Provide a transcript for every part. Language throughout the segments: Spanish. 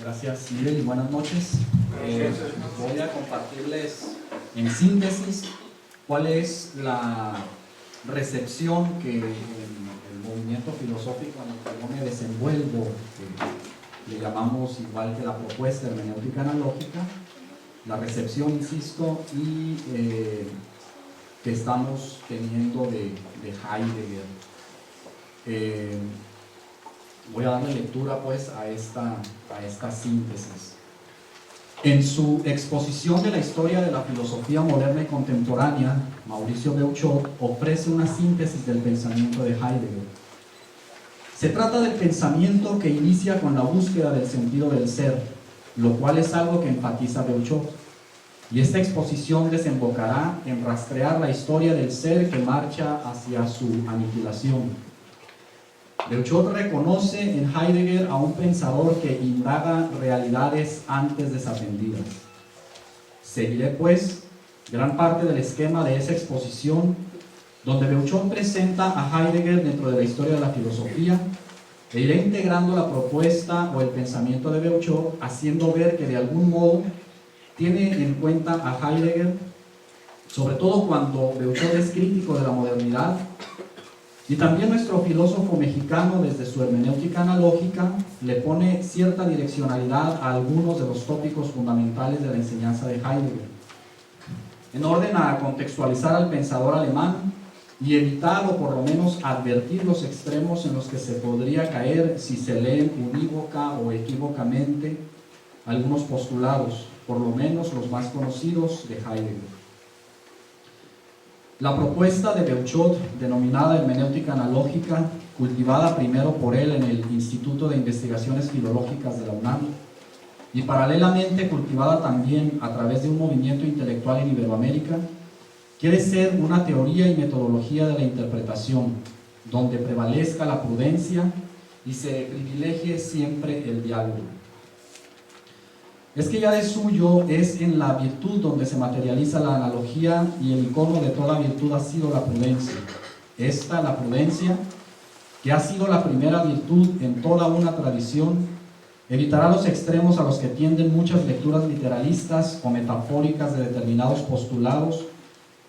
Gracias, Miguel, y buenas noches. Voy a compartirles en síntesis cuál es la recepción que el movimiento filosófico en el que yo me desenvuelvo, que le llamamos igual que la propuesta hermenéutica analógica, la recepción, insisto, y que estamos teniendo de Heidegger. Voy a darle lectura pues a esta síntesis. En su exposición de la historia de la filosofía moderna y contemporánea, Mauricio Beuchot ofrece una síntesis del pensamiento de Heidegger. Se trata del pensamiento que inicia con la búsqueda del sentido del ser, lo cual es algo que enfatiza Beuchot. Y esta exposición desembocará en rastrear la historia del ser que marcha hacia su aniquilación. Beuchot reconoce en Heidegger a un pensador que indaga realidades antes desatendidas. Seguiré, pues, gran parte del esquema de esa exposición, donde Beuchot presenta a Heidegger dentro de la historia de la filosofía, e iré integrando la propuesta o el pensamiento de Beuchot, haciendo ver que de algún modo tiene en cuenta a Heidegger, sobre todo cuando Beuchot es crítico de la modernidad. Y también nuestro filósofo mexicano, desde su hermenéutica analógica, le pone cierta direccionalidad a algunos de los tópicos fundamentales de la enseñanza de Heidegger, en orden a contextualizar al pensador alemán y evitar o por lo menos advertir los extremos en los que se podría caer si se leen unívoca o equívocamente algunos postulados, por lo menos los más conocidos de Heidegger. La propuesta de Beuchot, denominada hermenéutica analógica, cultivada primero por él en el Instituto de Investigaciones Filológicas de la UNAM y paralelamente cultivada también a través de un movimiento intelectual en Iberoamérica, quiere ser una teoría y metodología de la interpretación, donde prevalezca la prudencia y se privilegie siempre el diálogo. Es que ya de suyo es en la virtud donde se materializa la analogía, y el icono de toda virtud ha sido la prudencia. Esta, la prudencia, que ha sido la primera virtud en toda una tradición, evitará los extremos a los que tienden muchas lecturas literalistas o metafóricas de determinados postulados,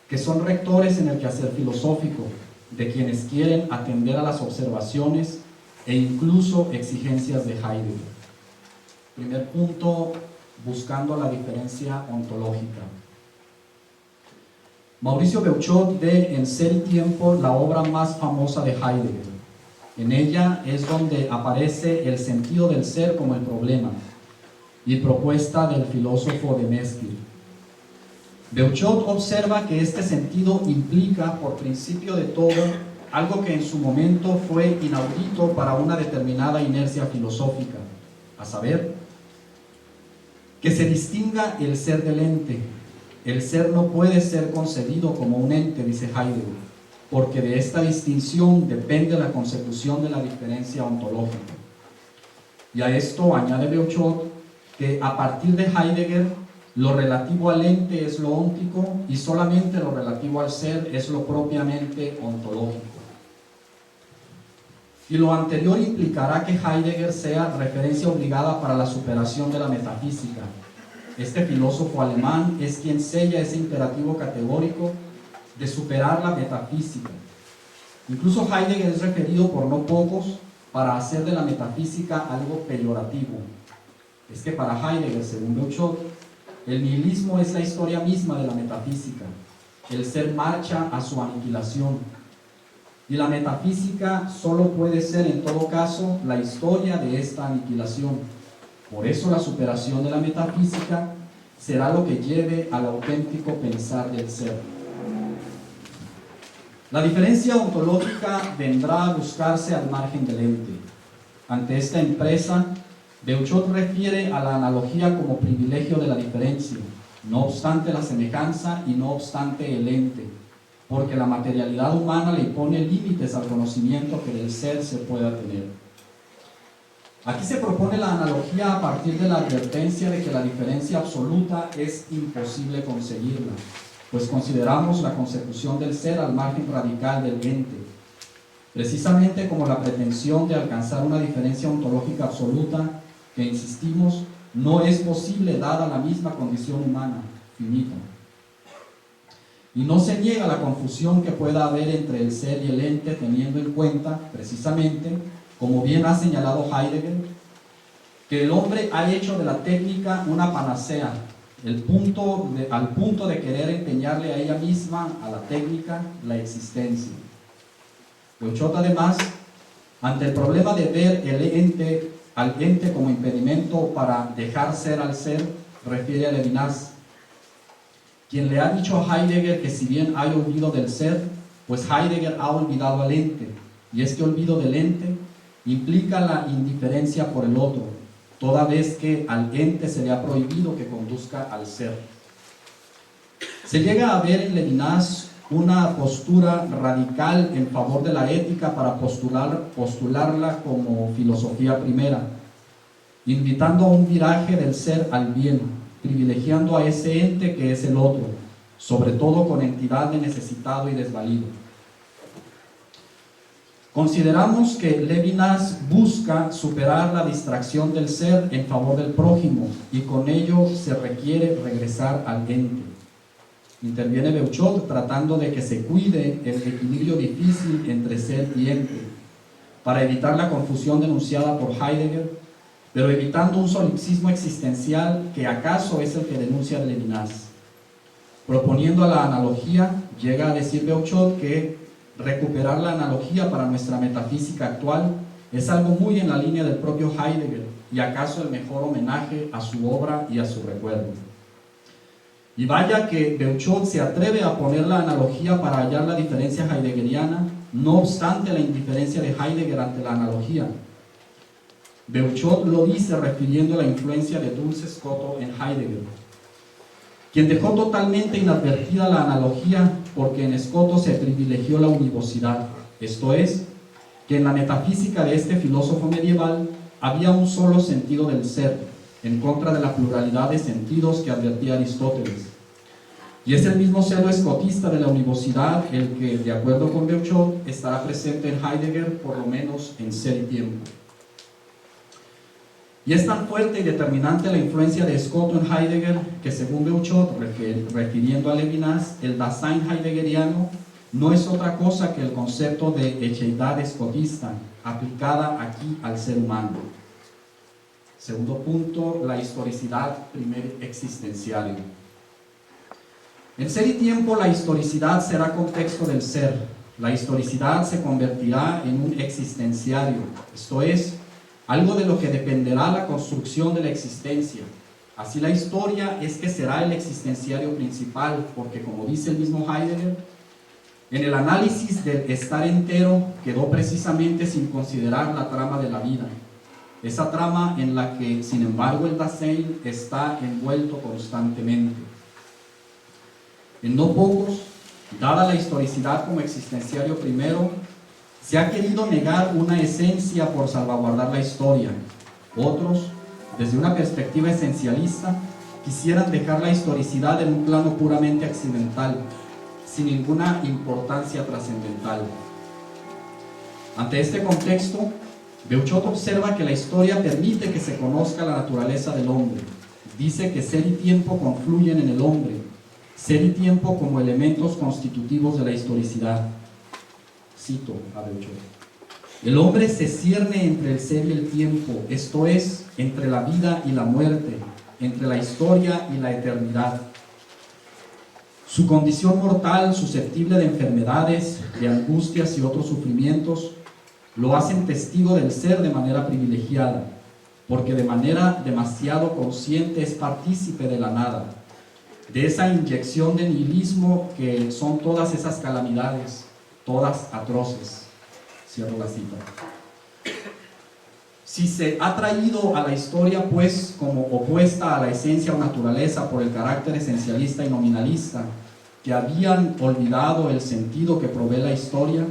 que son rectores en el quehacer filosófico, de quienes quieren atender a las observaciones e incluso exigencias de Heidegger. Primer punto, buscando la diferencia ontológica. Mauricio Beuchot ve en Ser y Tiempo la obra más famosa de Heidegger. En ella es donde aparece el sentido del ser como el problema y propuesta del filósofo de Mesquil. Beuchot observa que este sentido implica, por principio de todo, algo que en su momento fue inaudito para una determinada inercia filosófica, a saber, que se distinga el ser del ente. El ser no puede ser concebido como un ente, dice Heidegger, porque de esta distinción depende la consecución de la diferencia ontológica. Y a esto añade Beuchot que a partir de Heidegger lo relativo al ente es lo óntico y solamente lo relativo al ser es lo propiamente ontológico. Y lo anterior implicará que Heidegger sea referencia obligada para la superación de la metafísica. Este filósofo alemán es quien sella ese imperativo categórico de superar la metafísica. Incluso Heidegger es referido por no pocos para hacer de la metafísica algo peyorativo. Es que para Heidegger, según Beuchot, el nihilismo es la historia misma de la metafísica. El ser marcha a su aniquilación. Y la metafísica solo puede ser, en todo caso, la historia de esta aniquilación. Por eso la superación de la metafísica será lo que lleve al auténtico pensar del ser. La diferencia ontológica vendrá a buscarse al margen del ente. Ante esta empresa, Beuchot refiere a la analogía como privilegio de la diferencia, no obstante la semejanza y no obstante el ente, porque la materialidad humana le impone límites al conocimiento que del ser se pueda tener. Aquí se propone la analogía a partir de la advertencia de que la diferencia absoluta es imposible conseguirla, pues consideramos la consecución del ser al margen radical del ente, precisamente como la pretensión de alcanzar una diferencia ontológica absoluta que insistimos no es posible dada la misma condición humana, finita. Y no se niega la confusión que pueda haber entre el ser y el ente, teniendo en cuenta, precisamente, como bien ha señalado Heidegger, que el hombre ha hecho de la técnica una panacea, al punto de querer empeñarle a ella misma, a la técnica, la existencia. Beuchot, además, ante el problema de ver al ente como impedimento para dejar ser al ser, refiere a Levinas, quien le ha dicho a Heidegger que si bien hay olvido del ser, pues Heidegger ha olvidado al ente, y este olvido del ente implica la indiferencia por el otro, toda vez que al ente se le ha prohibido que conduzca al ser. Se llega a ver en Levinas una postura radical en favor de la ética para postularla como filosofía primera, invitando a un viraje del ser al bien, privilegiando a ese ente que es el otro, sobre todo con entidad de necesitado y desvalido. Consideramos que Levinas busca superar la distracción del ser en favor del prójimo y con ello se requiere regresar al ente. Interviene Beuchot tratando de que se cuide el equilibrio difícil entre ser y ente, para evitar la confusión denunciada por Heidegger, pero evitando un solipsismo existencial que acaso es el que denuncia Levinas. Proponiendo a la analogía, llega a decir Beuchot que recuperar la analogía para nuestra metafísica actual es algo muy en la línea del propio Heidegger y acaso el mejor homenaje a su obra y a su recuerdo. Y vaya que Beuchot se atreve a poner la analogía para hallar la diferencia heideggeriana, no obstante la indiferencia de Heidegger ante la analogía. Beuchot lo dice refiriendo a la influencia de Duns Scoto en Heidegger, quien dejó totalmente inadvertida la analogía porque en Scoto se privilegió la univocidad, esto es, que en la metafísica de este filósofo medieval había un solo sentido del ser, en contra de la pluralidad de sentidos que advertía Aristóteles. Y es el mismo celo escotista de la univocidad el que, de acuerdo con Beuchot, estará presente en Heidegger por lo menos en Ser y Tiempo. Y es tan fuerte y determinante la influencia de Scoto en Heidegger que, según Beuchot, refiriendo a Levinas, el Dasein heideggeriano no es otra cosa que el concepto de hecheidad escotista aplicada aquí al ser humano. Segundo punto, la historicidad primer existencial. En Ser y Tiempo, la historicidad será contexto del ser. La historicidad se convertirá en un existenciario, esto es, algo de lo que dependerá la construcción de la existencia. Así la historia es que será el existenciario principal, porque como dice el mismo Heidegger, en el análisis del estar entero quedó precisamente sin considerar la trama de la vida, esa trama en la que, sin embargo, el Dasein está envuelto constantemente. En no pocos, dada la historicidad como existenciario primero, se ha querido negar una esencia por salvaguardar la historia. Otros, desde una perspectiva esencialista, quisieran dejar la historicidad en un plano puramente accidental, sin ninguna importancia trascendental. Ante este contexto, Beuchot observa que la historia permite que se conozca la naturaleza del hombre. Dice que ser y tiempo confluyen en el hombre, ser y tiempo como elementos constitutivos de la historicidad. Cito a Beuchot: el hombre se cierne entre el ser y el tiempo, esto es, entre la vida y la muerte, entre la historia y la eternidad. Su condición mortal, susceptible de enfermedades, de angustias y otros sufrimientos, lo hacen testigo del ser de manera privilegiada, porque de manera demasiado consciente es partícipe de la nada, de esa inyección de nihilismo que son todas esas calamidades, todas atroces. Cierro la cita. Si se ha traído a la historia, pues, como opuesta a la esencia o naturaleza por el carácter esencialista y nominalista, que habían olvidado el sentido que provee la historia,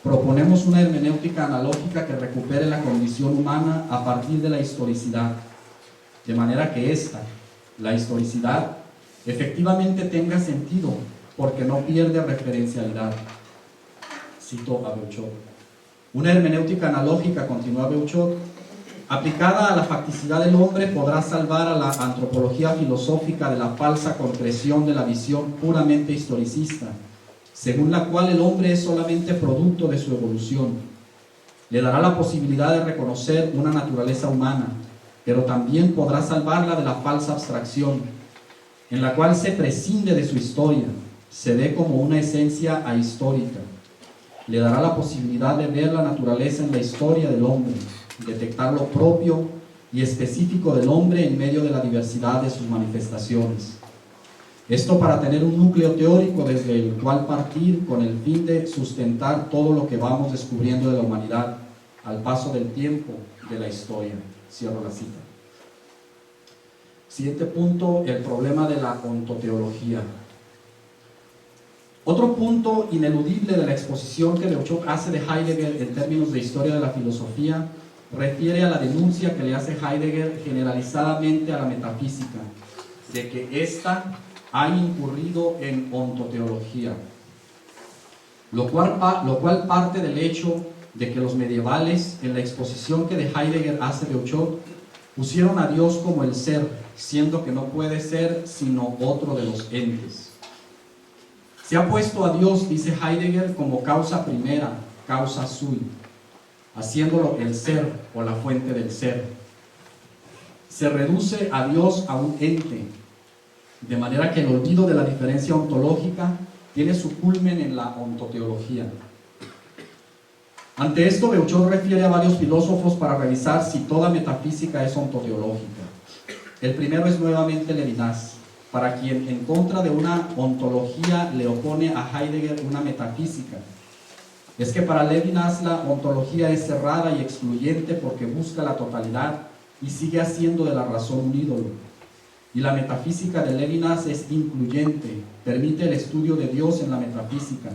proponemos una hermenéutica analógica que recupere la condición humana a partir de la historicidad, de manera que esta, la historicidad, efectivamente tenga sentido, porque no pierde referencialidad. Cito a Beuchot. Una hermenéutica analógica, continúa Beuchot, aplicada a la facticidad del hombre, podrá salvar a la antropología filosófica de la falsa concreción de la visión puramente historicista, según la cual el hombre es solamente producto de su evolución. Le dará la posibilidad de reconocer una naturaleza humana, pero también podrá salvarla de la falsa abstracción, en la cual se prescinde de su historia, se ve como una esencia ahistórica. Le dará la posibilidad de ver la naturaleza en la historia del hombre, detectar lo propio y específico del hombre en medio de la diversidad de sus manifestaciones. Esto para tener un núcleo teórico desde el cual partir con el fin de sustentar todo lo que vamos descubriendo de la humanidad al paso del tiempo de la historia. Cierro la cita. Siguiente punto, el problema de la ontoteología. Otro punto ineludible de la exposición que Beuchot hace de Heidegger en términos de historia de la filosofía refiere a la denuncia que le hace Heidegger generalizadamente a la metafísica, de que ésta ha incurrido en ontoteología, lo cual parte del hecho de que los medievales, en la exposición que de Heidegger hace Beuchot, pusieron a Dios como el ser, siendo que no puede ser sino otro de los entes. Se ha puesto a Dios, dice Heidegger, como causa primera, causa sui, haciéndolo el ser o la fuente del ser. Se reduce a Dios a un ente, de manera que el olvido de la diferencia ontológica tiene su culmen en la ontoteología. Ante esto, Beuchot refiere a varios filósofos para revisar si toda metafísica es ontoteológica. El primero es nuevamente Levinas, para quien en contra de una ontología le opone a Heidegger una metafísica. Es que para Levinas la ontología es cerrada y excluyente porque busca la totalidad y sigue haciendo de la razón un ídolo. Y la metafísica de Levinas es incluyente, permite el estudio de Dios en la metafísica,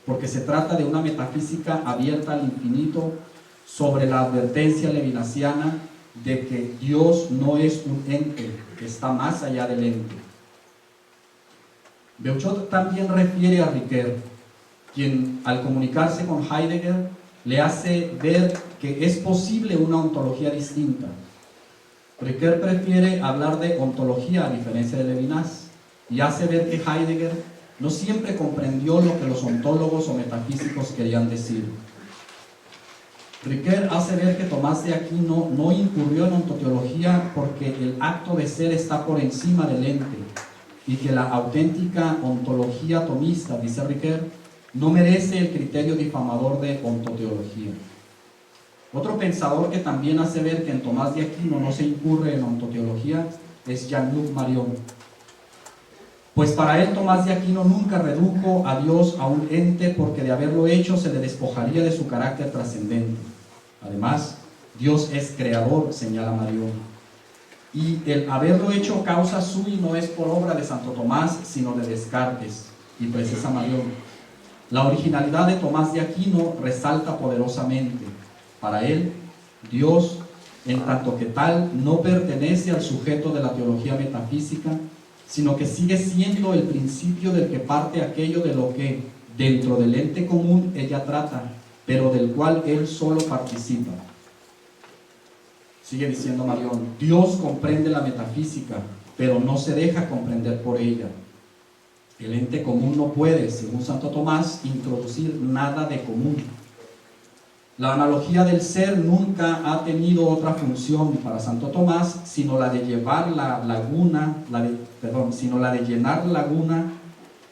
porque se trata de una metafísica abierta al infinito sobre la advertencia levinasiana de que Dios no es un ente, que está más allá del ente. Beuchot también refiere a Ricoeur, quien al comunicarse con Heidegger le hace ver que es posible una ontología distinta. Ricoeur prefiere hablar de ontología a diferencia de Levinas y hace ver que Heidegger no siempre comprendió lo que los ontólogos o metafísicos querían decir. Ricoeur hace ver que Tomás de Aquino no incurrió en ontoteología porque el acto de ser está por encima del ente y que la auténtica ontología tomista, dice Ricoeur, no merece el criterio difamador de ontoteología. Otro pensador que también hace ver que en Tomás de Aquino no se incurre en ontoteología es Jean-Luc Marion. Pues para él Tomás de Aquino nunca redujo a Dios a un ente porque de haberlo hecho se le despojaría de su carácter trascendente. Además, Dios es creador, señala Marion. Y el haberlo hecho causa sui no es por obra de Santo Tomás, sino de Descartes, y precisa Marion. La originalidad de Tomás de Aquino resalta poderosamente. Para él, Dios, en tanto que tal, no pertenece al sujeto de la teología metafísica, sino que sigue siendo el principio del que parte aquello de lo que, dentro del ente común, ella trata, pero del cual él solo participa. Sigue diciendo Marion, Dios comprende la metafísica, pero no se deja comprender por ella. El ente común no puede, según Santo Tomás, introducir nada de común. La analogía del ser nunca ha tenido otra función para Santo Tomás, sino la de llevar sino la de llenar la laguna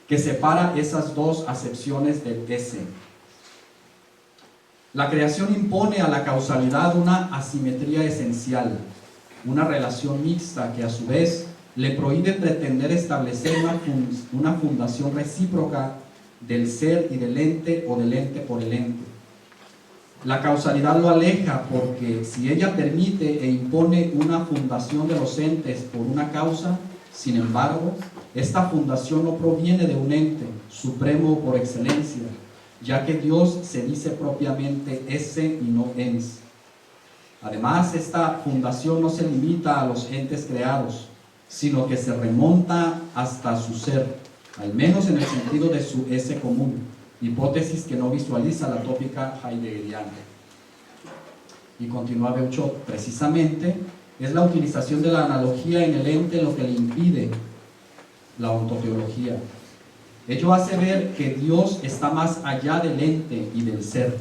que separa esas dos acepciones del ese. La creación impone a la causalidad una asimetría esencial, una relación mixta que a su vez le prohíbe pretender establecer una fundación recíproca del ser y del ente o del ente por el ente. La causalidad lo aleja porque si ella permite e impone una fundación de los entes por una causa, sin embargo, esta fundación no proviene de un ente supremo por excelencia, ya que Dios se dice propiamente ese y no ens. Además, esta fundación no se limita a los entes creados, sino que se remonta hasta su ser, al menos en el sentido de su ese común, hipótesis que no visualiza la tópica heideggeriana. y continúa Beuchot, precisamente es la utilización de la analogía en el ente lo que le impide la ontoteología. Ello hace ver que Dios está más allá del ente y del ser.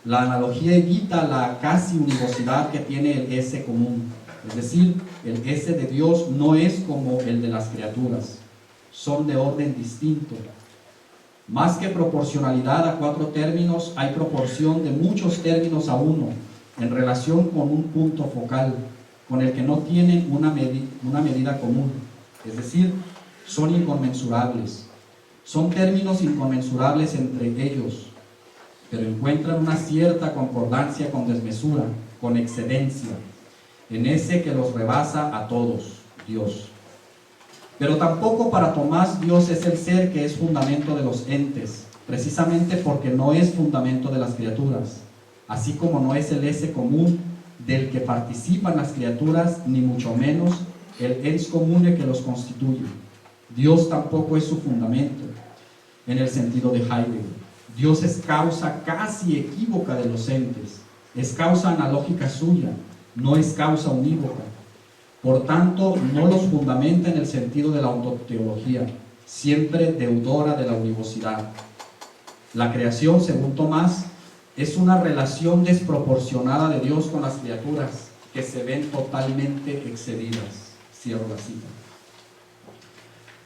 La analogía evita la casi univocidad que tiene el ese común, es decir, el ese de Dios no es como el de las criaturas, son de orden distinto. Más que proporcionalidad a 4 términos, hay proporción de muchos términos a uno, en relación con un punto focal, con el que no tienen una medida común, es decir, son inconmensurables. Son términos inconmensurables entre ellos, pero encuentran una cierta concordancia con desmesura, con excedencia, en ese que los rebasa a todos, Dios. Pero tampoco para Tomás Dios es el ser que es fundamento de los entes, precisamente porque no es fundamento de las criaturas, así como no es el ese común del que participan las criaturas, ni mucho menos el ens comune que los constituye. Dios tampoco es su fundamento, en el sentido de Heidegger. Dios es causa casi equívoca de los entes, es causa analógica suya, no es causa unívoca. Por tanto, no los fundamenta en el sentido de la ontoteología, siempre deudora de la univocidad. La creación, según Tomás, es una relación desproporcionada de Dios con las criaturas, que se ven totalmente excedidas. Cierro la cita.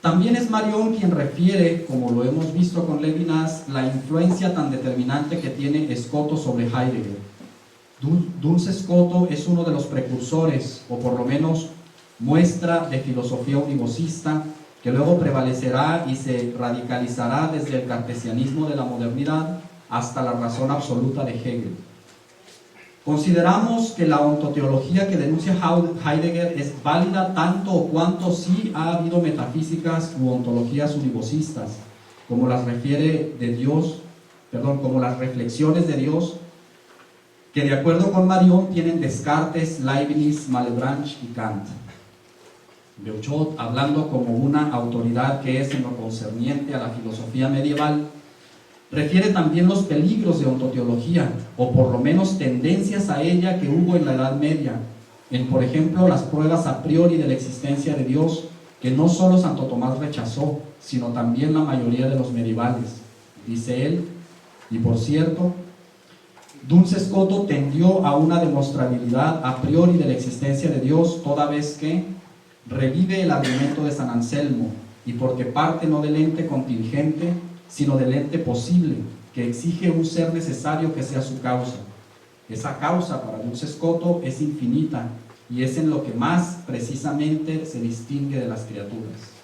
También es Marion quien refiere, como lo hemos visto con Levinas, la influencia tan determinante que tiene Escoto sobre Heidegger. Duns Scoto es uno de los precursores, o por lo menos muestra de filosofía univocista, que luego prevalecerá y se radicalizará desde el cartesianismo de la modernidad hasta la razón absoluta de Hegel. Consideramos que la ontoteología que denuncia Heidegger es válida tanto o cuanto sí ha habido metafísicas u ontologías univocistas, como las como las reflexiones de Dios, que de acuerdo con Marion tienen Descartes, Leibniz, Malebranche y Kant. Beuchot, hablando como una autoridad que es en lo concerniente a la filosofía medieval, refiere también los peligros de ontoteología, o por lo menos tendencias a ella que hubo en la Edad Media, en por ejemplo las pruebas a priori de la existencia de Dios, que no solo Santo Tomás rechazó, sino también la mayoría de los medievales. Dice él, y por cierto, Duns Scoto tendió a una demostrabilidad a priori de la existencia de Dios, toda vez que revive el argumento de San Anselmo, y porque parte no del ente contingente, sino del ente posible, que exige un ser necesario que sea su causa. Esa causa para Duns Scoto es infinita, y es en lo que más precisamente se distingue de las criaturas.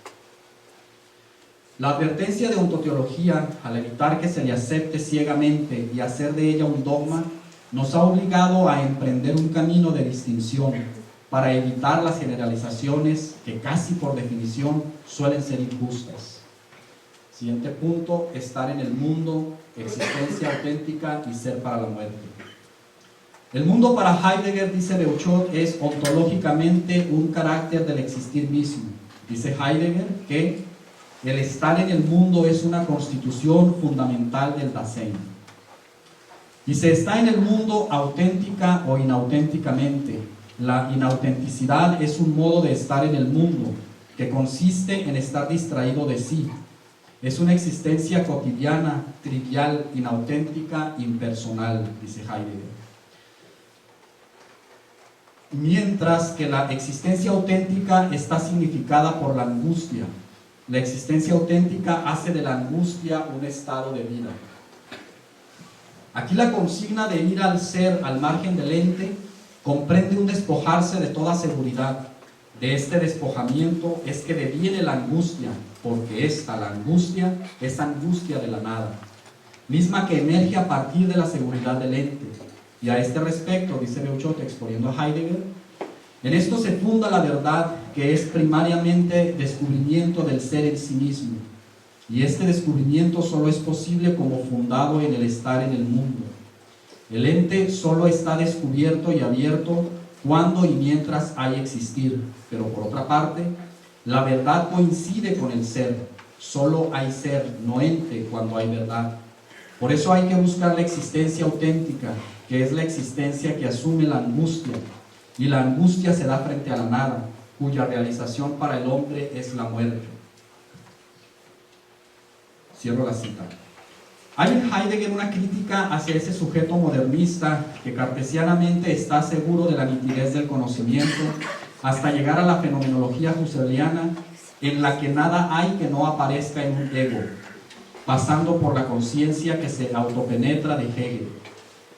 La advertencia de ontoteología, al evitar que se le acepte ciegamente y hacer de ella un dogma, nos ha obligado a emprender un camino de distinción para evitar las generalizaciones que casi por definición suelen ser injustas. Siguiente punto, estar en el mundo, existencia auténtica y ser para la muerte. El mundo para Heidegger, dice Beuchot, es ontológicamente un carácter del existir mismo. Dice Heidegger que el estar en el mundo es una constitución fundamental del Dasein. Y se está en el mundo auténtica o inauténticamente. La inautenticidad es un modo de estar en el mundo que consiste en estar distraído de sí. Es una existencia cotidiana, trivial, inauténtica, impersonal, dice Heidegger. Mientras que la existencia auténtica está significada por la angustia. La existencia auténtica hace de la angustia un estado de vida. Aquí la consigna de ir al ser al margen del ente comprende un despojarse de toda seguridad. De este despojamiento es que deviene la angustia, porque la angustia, es angustia de la nada, misma que emerge a partir de la seguridad del ente. Y a este respecto, dice Beuchot, exponiendo a Heidegger, en esto se funda la verdad, que es primariamente descubrimiento del ser en sí mismo. Y este descubrimiento solo es posible como fundado en el estar en el mundo. El ente solo está descubierto y abierto cuando y mientras hay existir. Pero por otra parte, la verdad coincide con el ser. Solo hay ser, no ente, cuando hay verdad. Por eso hay que buscar la existencia auténtica, que es la existencia que asume la angustia, y la angustia se da frente a la nada, cuya realización para el hombre es la muerte. Cierro la cita. Hay en Heidegger una crítica hacia ese sujeto modernista que cartesianamente está seguro de la nitidez del conocimiento hasta llegar a la fenomenología husserliana, en la que nada hay que no aparezca en un ego, pasando por la conciencia que se autopenetra de Hegel.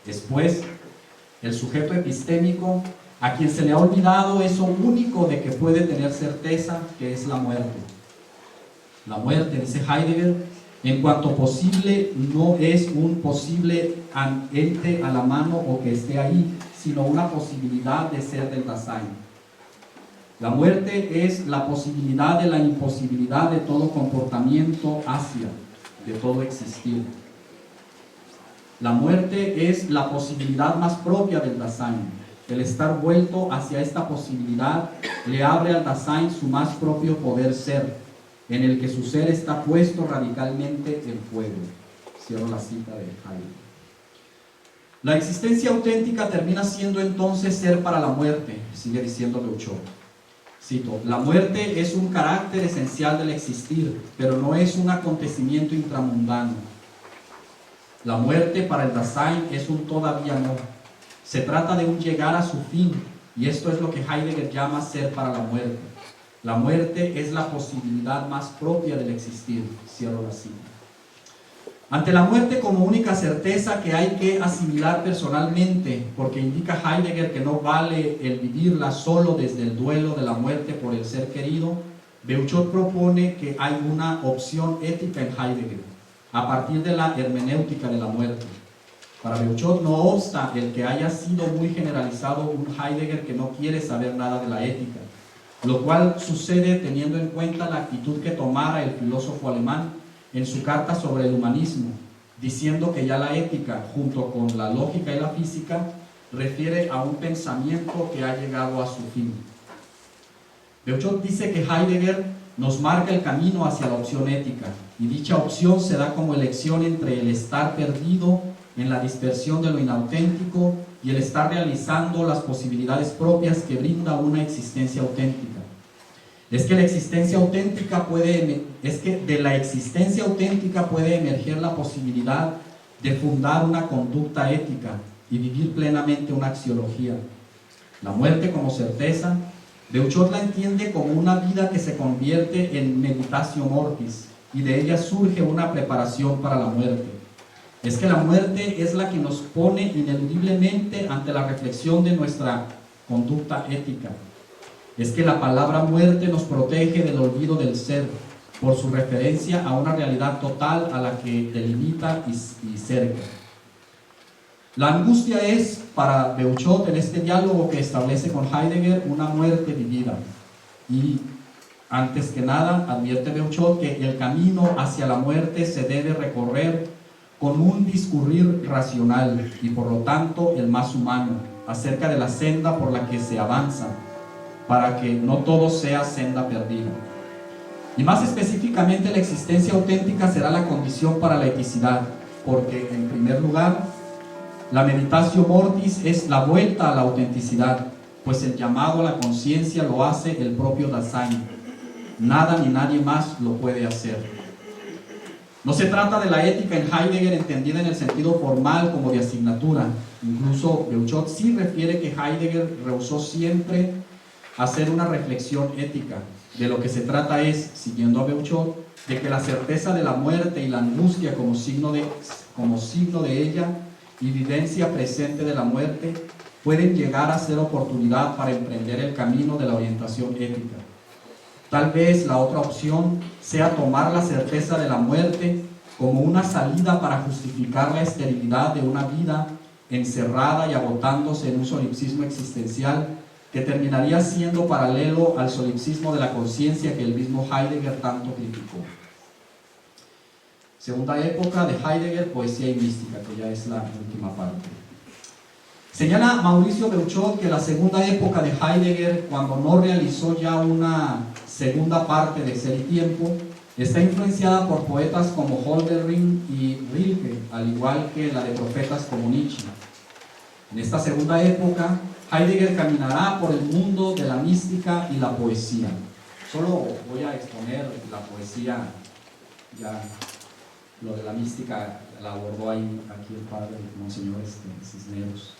Después, el sujeto epistémico, a quien se le ha olvidado eso único de que puede tener certeza, que es la muerte. La muerte, dice Heidegger, en cuanto posible, no es un posible ente a la mano o que esté ahí, sino una posibilidad de ser del Dasein. La muerte es la posibilidad de la imposibilidad de todo comportamiento hacia, de todo existir. La muerte es la posibilidad más propia del Dasein. El estar vuelto hacia esta posibilidad le abre al Dasein su más propio poder ser, en el que su ser está puesto radicalmente en fuego. Cierro la cita de Heidegger. La existencia auténtica termina siendo entonces ser para la muerte, sigue diciendo Beuchot. Cito: la muerte es un carácter esencial del existir, pero no es un acontecimiento intramundano. La muerte para el Dasein es un todavía no. Se trata de un llegar a su fin, y esto es lo que Heidegger llama ser para la muerte. La muerte es la posibilidad más propia del existir. Cierro la cita. Ante la muerte como única certeza que hay que asimilar personalmente, porque indica Heidegger que no vale el vivirla solo desde el duelo de la muerte por el ser querido, Beuchot propone que hay una opción ética en Heidegger, a partir de la hermenéutica de la muerte. Para Beuchot no obsta el que haya sido muy generalizado un Heidegger que no quiere saber nada de la ética, lo cual sucede teniendo en cuenta la actitud que tomara el filósofo alemán en su carta sobre el humanismo, diciendo que ya la ética, junto con la lógica y la física, refiere a un pensamiento que ha llegado a su fin. Beuchot dice que Heidegger nos marca el camino hacia la opción ética, y dicha opción se da como elección entre el estar perdido en la dispersión de lo inauténtico y el estar realizando las posibilidades propias que brinda una existencia auténtica. Es que de la existencia auténtica puede emerger la posibilidad de fundar una conducta ética y vivir plenamente una axiología. La muerte como certeza, Beuchot la entiende como una vida que se convierte en meditatio mortis, y de ella surge una preparación para la muerte. Es que la muerte es la que nos pone ineludiblemente ante la reflexión de nuestra conducta ética. Es que la palabra muerte nos protege del olvido del ser, por su referencia a una realidad total a la que delimita y cerca. La angustia es, para Beuchot, en este diálogo que establece con Heidegger, una muerte vivida. Y, antes que nada, advierte Beuchot que el camino hacia la muerte se debe recorrer con un discurrir racional y, por lo tanto, el más humano, acerca de la senda por la que se avanza, para que no todo sea senda perdida. Y más específicamente, la existencia auténtica será la condición para la eticidad, porque, en primer lugar, la meditatio mortis es la vuelta a la autenticidad, pues el llamado a la conciencia lo hace el propio Dasein. Nada ni nadie más lo puede hacer. No se trata de la ética en Heidegger entendida en el sentido formal como de asignatura. Incluso Beuchot sí refiere que Heidegger rehusó siempre hacer una reflexión ética. De lo que se trata es, siguiendo a Beuchot, de que la certeza de la muerte y la angustia como signo de ella y vivencia presente de la muerte pueden llegar a ser oportunidad para emprender el camino de la orientación ética. Tal vez la otra opción sea tomar la certeza de la muerte como una salida para justificar la esterilidad de una vida encerrada y agotándose en un solipsismo existencial que terminaría siendo paralelo al solipsismo de la conciencia que el mismo Heidegger tanto criticó. Segunda época de Heidegger, poesía y mística, que ya es la última parte. Señala Mauricio Beuchot que la segunda época de Heidegger, cuando no realizó ya una segunda parte de Ser y Tiempo, está influenciada por poetas como Hölderlin y Rilke, al igual que la de profetas como Nietzsche. En esta segunda época, Heidegger caminará por el mundo de la mística y la poesía. Solo voy a exponer la poesía, ya lo de la mística la abordó aquí el padre, el monseñor Cisneros.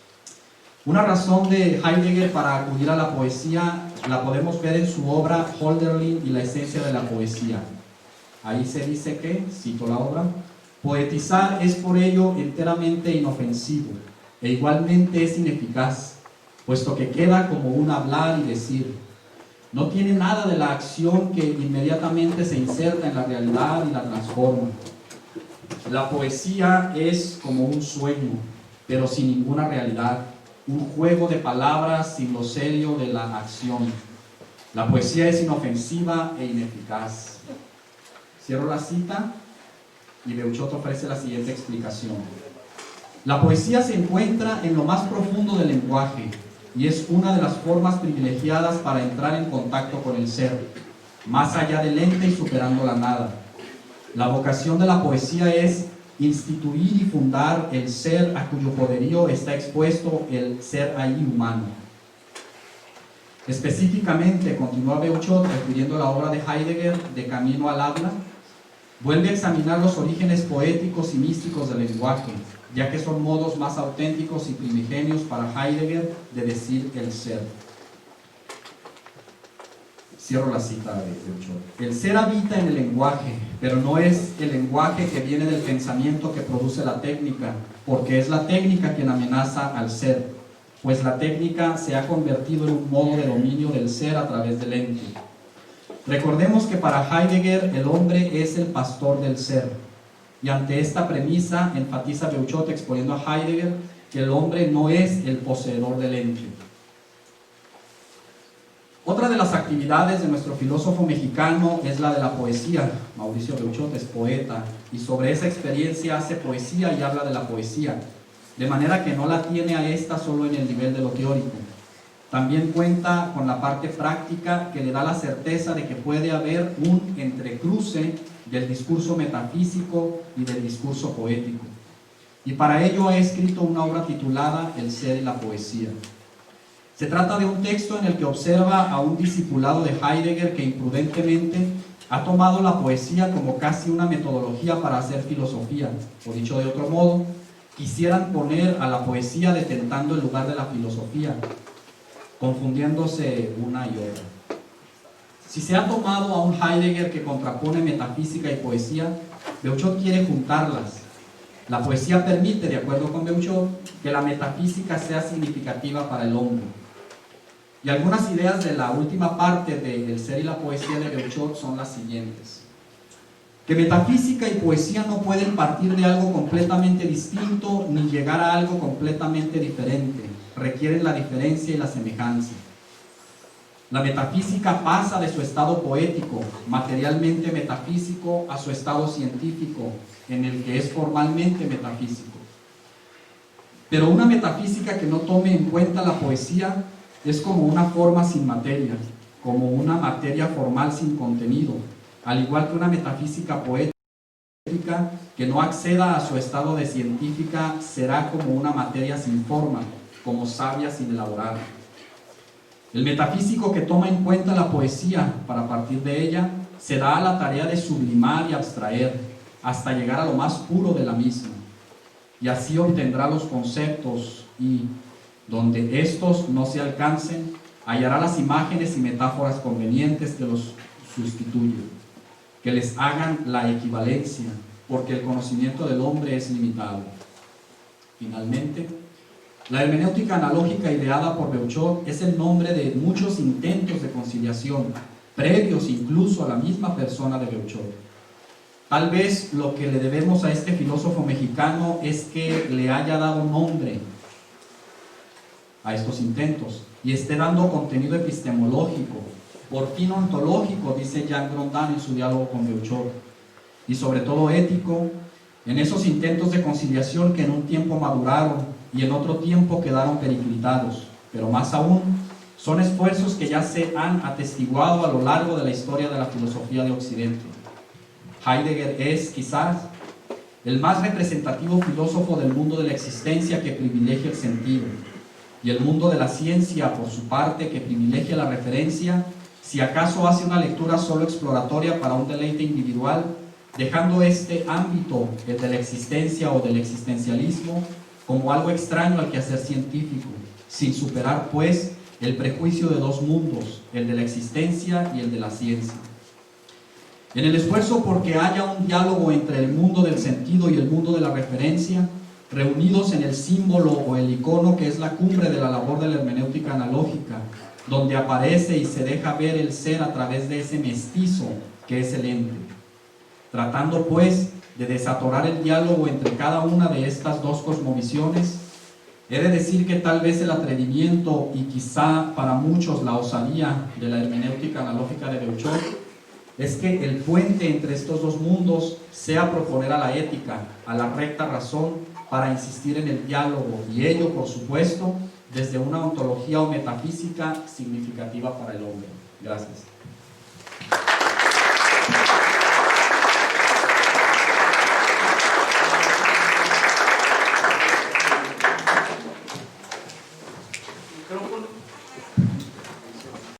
Una razón de Heidegger para acudir a la poesía la podemos ver en su obra Hölderlin y la esencia de la poesía. Ahí se dice que, cito la obra, poetizar es por ello enteramente inofensivo e igualmente es ineficaz, puesto que queda como un hablar y decir. No tiene nada de la acción que inmediatamente se inserta en la realidad y la transforma. La poesía es como un sueño, pero sin ninguna realidad, un juego de palabras sin lo serio de la acción. La poesía es inofensiva e ineficaz. Cierro la cita y Beuchot ofrece la siguiente explicación. La poesía se encuentra en lo más profundo del lenguaje y es una de las formas privilegiadas para entrar en contacto con el ser, más allá del ente y superando la nada. La vocación de la poesía es instituir y fundar el ser a cuyo poderío está expuesto el ser ahí humano. Específicamente, continúa Beuchot, refiriendo a la obra de Heidegger, De Camino al Habla, vuelve a examinar los orígenes poéticos y místicos del lenguaje, ya que son modos más auténticos y primigenios para Heidegger de decir el ser. Cierro la cita de Beuchot. El ser habita en el lenguaje, pero no es el lenguaje que viene del pensamiento que produce la técnica, porque es la técnica quien amenaza al ser, pues la técnica se ha convertido en un modo de dominio del ser a través del ente. Recordemos que para Heidegger el hombre es el pastor del ser, y ante esta premisa enfatiza Beuchot exponiendo a Heidegger que el hombre no es el poseedor del ente. Otra de las actividades de nuestro filósofo mexicano es la de la poesía. Mauricio Beuchot es poeta y sobre esa experiencia hace poesía y habla de la poesía, de manera que no la tiene a esta solo en el nivel de lo teórico. También cuenta con la parte práctica que le da la certeza de que puede haber un entrecruce del discurso metafísico y del discurso poético. Y para ello ha escrito una obra titulada El ser y la poesía. Se trata de un texto en el que observa a un discipulado de Heidegger que imprudentemente ha tomado la poesía como casi una metodología para hacer filosofía, o dicho de otro modo, quisieran poner a la poesía detentando el lugar de la filosofía, confundiéndose una y otra. Si se ha tomado a un Heidegger que contrapone metafísica y poesía, Beuchot quiere juntarlas. La poesía permite, de acuerdo con Beuchot, que la metafísica sea significativa para el hombre. Y algunas ideas de la última parte de El ser y la poesía de Beuchot son las siguientes. Que metafísica y poesía no pueden partir de algo completamente distinto ni llegar a algo completamente diferente. Requieren la diferencia y la semejanza. La metafísica pasa de su estado poético, materialmente metafísico, a su estado científico, en el que es formalmente metafísico. Pero una metafísica que no tome en cuenta la poesía es como una forma sin materia, como una materia formal sin contenido, al igual que una metafísica poética que no acceda a su estado de científica será como una materia sin forma, como savia sin elaborar. El metafísico que toma en cuenta la poesía para partir de ella se da a la tarea de sublimar y abstraer hasta llegar a lo más puro de la misma, y así obtendrá los conceptos y, donde estos no se alcancen, hallará las imágenes y metáforas convenientes que los sustituyen, que les hagan la equivalencia, porque el conocimiento del hombre es limitado. Finalmente, la hermenéutica analógica ideada por Beuchot es el nombre de muchos intentos de conciliación, previos incluso a la misma persona de Beuchot. Tal vez lo que le debemos a este filósofo mexicano es que le haya dado nombre a estos intentos y esté dando contenido epistemológico, por fin ontológico, dice Jean Grondin en su diálogo con Beuchot, y sobre todo ético, en esos intentos de conciliación que en un tiempo maduraron y en otro tiempo quedaron periclitados, pero más aún, son esfuerzos que ya se han atestiguado a lo largo de la historia de la filosofía de Occidente. Heidegger es, quizás, el más representativo filósofo del mundo de la existencia que privilegia el sentido, y el mundo de la ciencia, por su parte, que privilegia la referencia, si acaso hace una lectura solo exploratoria para un deleite individual, dejando este ámbito, el de la existencia o del existencialismo, como algo extraño al quehacer científico, sin superar, pues, el prejuicio de dos mundos, el de la existencia y el de la ciencia. En el esfuerzo por que haya un diálogo entre el mundo del sentido y el mundo de la referencia, reunidos en el símbolo o el icono que es la cumbre de la labor de la hermenéutica analógica, donde aparece y se deja ver el ser a través de ese mestizo que es el ente. Tratando, pues, de desatorar el diálogo entre cada una de estas dos cosmovisiones, he de decir que tal vez el atrevimiento y quizá para muchos la osadía de la hermenéutica analógica de Beuchot es que el puente entre estos dos mundos sea proponer a la ética, a la recta razón, para insistir en el diálogo, y ello, por supuesto, desde una ontología o metafísica significativa para el hombre. Gracias.